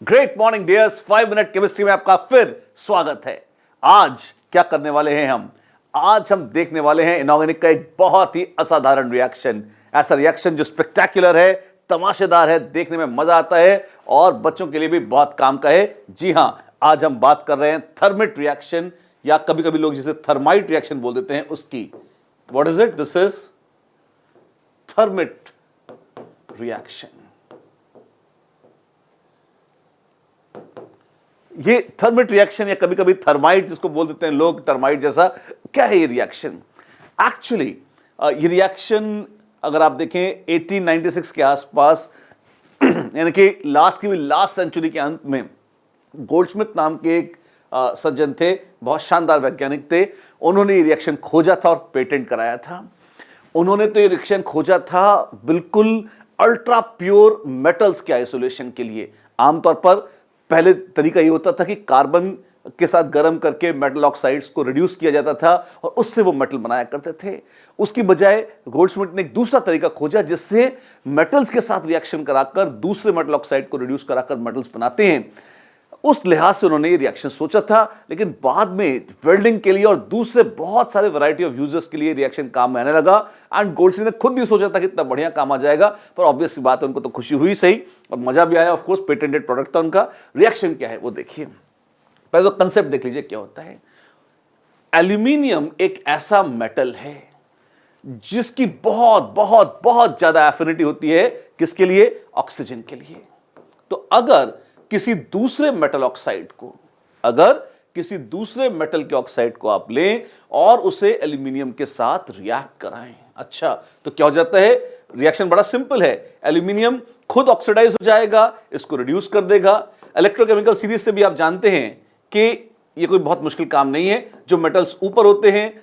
Great morning dears, 5 minute chemistry में आपका फिर स्वागत है। आज क्या करने वाले हैं आज हम देखने वाले हैं इनऑर्गेनिक का एक बहुत ही असाधारण रिएक्शन। ऐसा रिएक्शन जो स्पेक्टेक्युलर है, तमाशेदार है, देखने में मजा आता है और बच्चों के लिए भी बहुत काम का है। जी हां, आज हम बात कर रहे हैं थर्मिट रिएक्शन, या कभी कभी लोग जिसे थर्माइट रिएक्शन बोल देते हैं उसकी। What is it? This is thermite reaction. ये थर्मिट रिएक्शन या कभी कभी थर्माइट जिसको बोल देते हैं लोग, टर्माइट जैसा, क्या है ये रिएक्शन? एक्चुअली ये रिएक्शन अगर आप देखें 1896 के आसपास यानी कि लास्ट सेंचुरी के अंत में गोल्डस्मिथ नाम के एक सज्जन थे, बहुत शानदार वैज्ञानिक थे। उन्होंने ये रिएक्शन खोजा था और पेटेंट कराया था। उन्होंने तो ये रिएक्शन खोजा था बिल्कुल अल्ट्रा प्योर मेटल्स के आइसोलेशन के लिए। आमतौर पर पहले तरीका ये होता था कि कार्बन के साथ गर्म करके मेटल ऑक्साइड्स को रिड्यूस किया जाता था और उससे वो मेटल बनाया करते थे। उसकी बजाय गोल्डस्मिथ ने एक दूसरा तरीका खोजा जिससे मेटल्स के साथ रिएक्शन कराकर दूसरे मेटल ऑक्साइड को रिड्यूस कराकर मेटल्स बनाते हैं। उस लिहाज से उन्होंने ये रिएक्शन सोचा था, लेकिन बाद में वेल्डिंग के लिए और दूसरे बहुत सारे वैरायटी ऑफ यूजर्स के लिए रिएक्शन काम में आने लगा। एंड गोल्डस्मिथ ने खुद नहीं सोचा था कि इतना बढ़िया काम आ जाएगा, पर ऑब्वियस सी बात है, उनको तो खुशी हुई सही और मजा भी आया। ऑफ कोर्स पेटेंटेड प्रोडक्ट था उनका। रिएक्शन क्या है वो देखिए। पहले तो कंसेप्ट देख लीजिए क्या होता है। एल्यूमिनियम एक ऐसा मेटल है जिसकी बहुत बहुत बहुत ज्यादा एफिनिटी होती है। किसके लिए? ऑक्सीजन के लिए। तो अगर किसी दूसरे मेटल के ऑक्साइड को आप लें और उसे एल्यूमिनियम के साथ रिएक्ट कराएं, अच्छा तो क्या हो जाता है? रिएक्शन बड़ा सिंपल है। एल्यूमिनियम खुद ऑक्सीडाइज हो जाएगा, इसको रिड्यूस कर देगा। इलेक्ट्रोकेमिकल सीरीज से भी आप जानते हैं कि यह कोई बहुत मुश्किल काम नहीं है। जो मेटल्स ऊपर होते हैं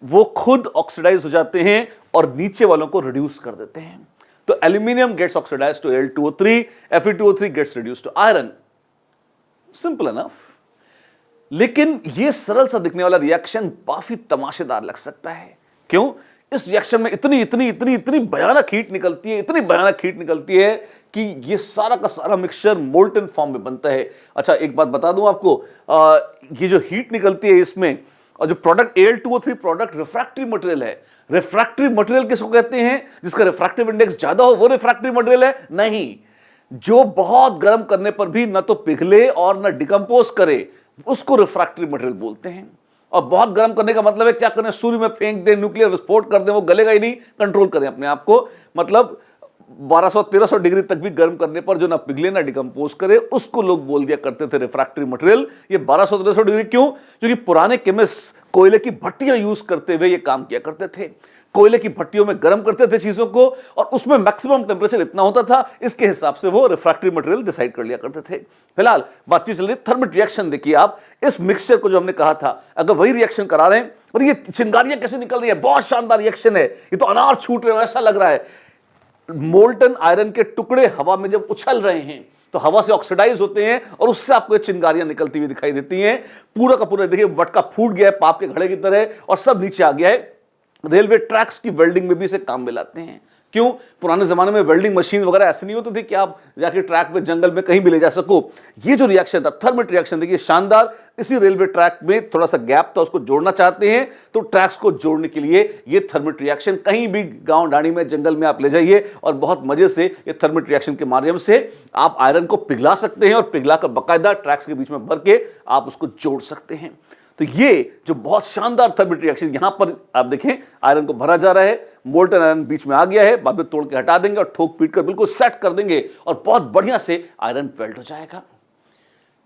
वो खुद ऑक्सीडाइज हो जाते हैं और नीचे वालों को रिड्यूस कर देते हैं। तो aluminium gets oxidised to Al2O3, Fe2O3 gets reduced to iron. Simple enough. लेकिन यह सरल सा दिखने वाला रिएक्शन काफी तमाशेदार लग सकता है। क्यों? इस रिएक्शन में इतनी भयानक हीट निकलती है, कि यह सारा का सारा मिक्सचर मोल्टन फॉर्म में बनता है। अच्छा एक बात बता दूं आपको, ये जो हीट निकलती है इसमें, और जो product Al2O3 product refractory material है। रिफ्रैक्टरी मटेरियल किसको कहते हैं? जिसका रिफ्रैक्टिव इंडेक्स ज्यादा हो वो रिफ्रैक्टरी मटेरियल है? नहीं। जो बहुत गर्म करने पर भी ना तो पिघले और ना डिकम्पोज करे, उसको रिफ्रैक्टरी मटेरियल बोलते हैं। और बहुत गर्म करने का मतलब है क्या करें? सूर्य में फेंक दें, न्यूक्लियर विस्फोट कर दें, वो गलेगा ही नहीं। कंट्रोल करें अपने आप को, मतलब 1200-1300 डिग्री तक भी गर्म करने पर जो ना पिघले ना डिकम्पोज करे, उसको लोग बोल दिया करते थे रिफ्रैक्टरी मटेरियल। ये 1200-1300 डिग्री क्यों? क्योंकि पुराने केमिस्ट्स कोयले की भट्टियां यूज करते हुए ये काम किया करते थे। कोयले की भट्टियों में गर्म करते थे चीजों को और उसमें मैक्सिमम टेंपरेचर इतना होता था, इसके हिसाब से वो रिफ्रैक्टरी मटेरियल डिसाइड कर लिया करते थे। फिलहाल बातचीत चल रही है थर्मिट रिएक्शन। देखिए आप इस मिक्सचर को, जो हमने कहा था, अगर वही रिएक्शन करा रहे हैं, और ये चिंगारियां कैसे निकल रही है, बहुत शानदार रिएक्शन है। ये तो अनार छूट रहे हो ऐसा लग रहा है। मोल्टन आयरन के टुकड़े हवा में जब उछल रहे हैं तो हवा से ऑक्सीडाइज होते हैं और उससे आपको ये चिंगारियां निकलती हुई दिखाई देती हैं। पूरा का पूरा देखिए मटका फूट गया है पाप के घड़े की तरह और सब नीचे आ गया है। रेलवे ट्रैक्स की वेल्डिंग में भी इसे काम में लाते हैं। क्यों? पुराने जमाने में वेल्डिंग मशीन वगैरह ऐसे नहीं होते थे कि आप जाके ट्रैक पे, जंगल में कहीं भी ले जा सको। ये जो रिएक्शन था थर्मिट रिएक्शन, देखिए शानदार। इसी रेलवे ट्रैक में थोड़ा सा गैप था, उसको जोड़ना चाहते हैं, तो ट्रैक्स को जोड़ने के लिए ये थर्मिट रिएक्शन कहीं भी गांव डाणी में, जंगल में आप ले जाइए और बहुत मजे से ये थर्मिट रिएक्शन के माध्यम से आप आयरन को पिघला सकते हैं और पिघलाकर बाकायदा ट्रैक्स के बीच में भर के आप उसको जोड़ सकते हैं। तो ये जो बहुत शानदार थर्मिट रिएक्शन, यहां पर आप देखें आयरन को भरा जा रहा है, मोल्टन आयरन बीच में आ गया है, बाद में तोड़ के हटा देंगे और ठोक पीट कर बिल्कुल सेट कर देंगे और बहुत बढ़िया से आयरन वेल्ड हो जाएगा।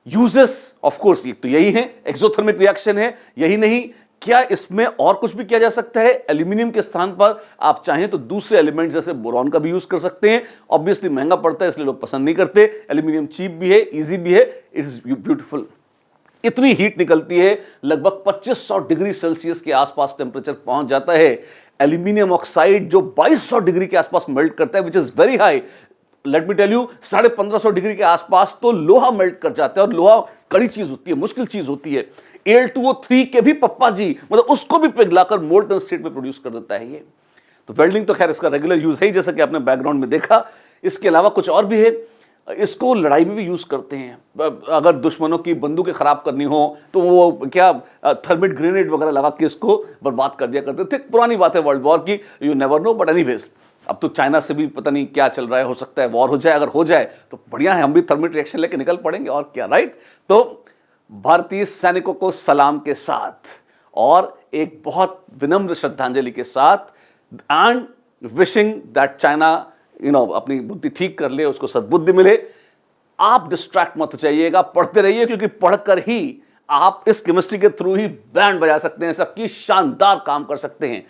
यूजेस ऑफ कोर्स ये तो यही है, एक्सोथर्मिक रिएक्शन है। यही नहीं, क्या इसमें और कुछ भी किया जा सकता है? एल्यूमिनियम के स्थान पर आप चाहें तो दूसरे एलिमेंट जैसे बोरॉन का भी यूज कर सकते हैं। ऑब्वियसली महंगा पड़ता है इसलिए लोग पसंद नहीं करते। एल्यूमिनियम चीप भी है, ईजी भी है, इट इज ब्यूटीफुल। इतनी हीट निकलती है, लगभग 2500 डिग्री सेल्सियस के आसपास टेंपरेचर पहुंच जाता है। एल्यूमिनियम ऑक्साइड जो 2200 डिग्री के आसपास मेल्ट करता है, which is very high. Let me tell you, 1550 degree के आसपास तो लोहा मेल्ट कर जाता है और लोहा कड़ी चीज होती है, मुश्किल चीज होती है। Al2O3 के भी पप्पा जी, मतलब उसको भी पिघलाकर मोल्टन स्टेट में प्रोड्यूस कर देता है ये। तो वेल्डिंग तो खैर इसका रेगुलर यूज है ही, जैसा कि आपने बैकग्राउंड में देखा। इसके अलावा कुछ और भी है। इसको लड़ाई में भी यूज करते हैं। अगर दुश्मनों की बंदूकें खराब करनी हो तो वो क्या थर्मिट ग्रेनेड वगैरह लगा के इसको बर्बाद कर दिया करते थे। पुरानी बात है वर्ल्ड वॉर की, you never know, but anyways अब तो चाइना से भी पता नहीं क्या चल रहा है, हो सकता है वॉर हो जाए। अगर हो जाए तो बढ़िया है, हम भी थर्मिट रिएक्शन लेके निकल पड़ेंगे और क्या, राइट। तो भारतीय सैनिकों को सलाम के साथ और एक बहुत विनम्र श्रद्धांजलि के साथ एंड विशिंग दैट चाइना अपनी बुद्धि ठीक कर ले, उसको सद्बुद्धि मिले। आप डिस्ट्रैक्ट मत हो जाइएगा, पढ़ते रहिए, क्योंकि पढ़कर ही आप इस केमिस्ट्री के थ्रू ही बैंड बजा सकते हैं, सबकी शानदार काम कर सकते हैं।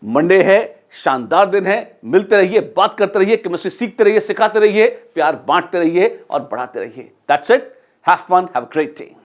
मंडे है, शानदार दिन है, मिलते रहिए, बात करते रहिए, केमिस्ट्री सीखते रहिए, सिखाते रहिए, प्यार बांटते रहिए और बढ़ाते रहिए। That's it, have fun, have a great day.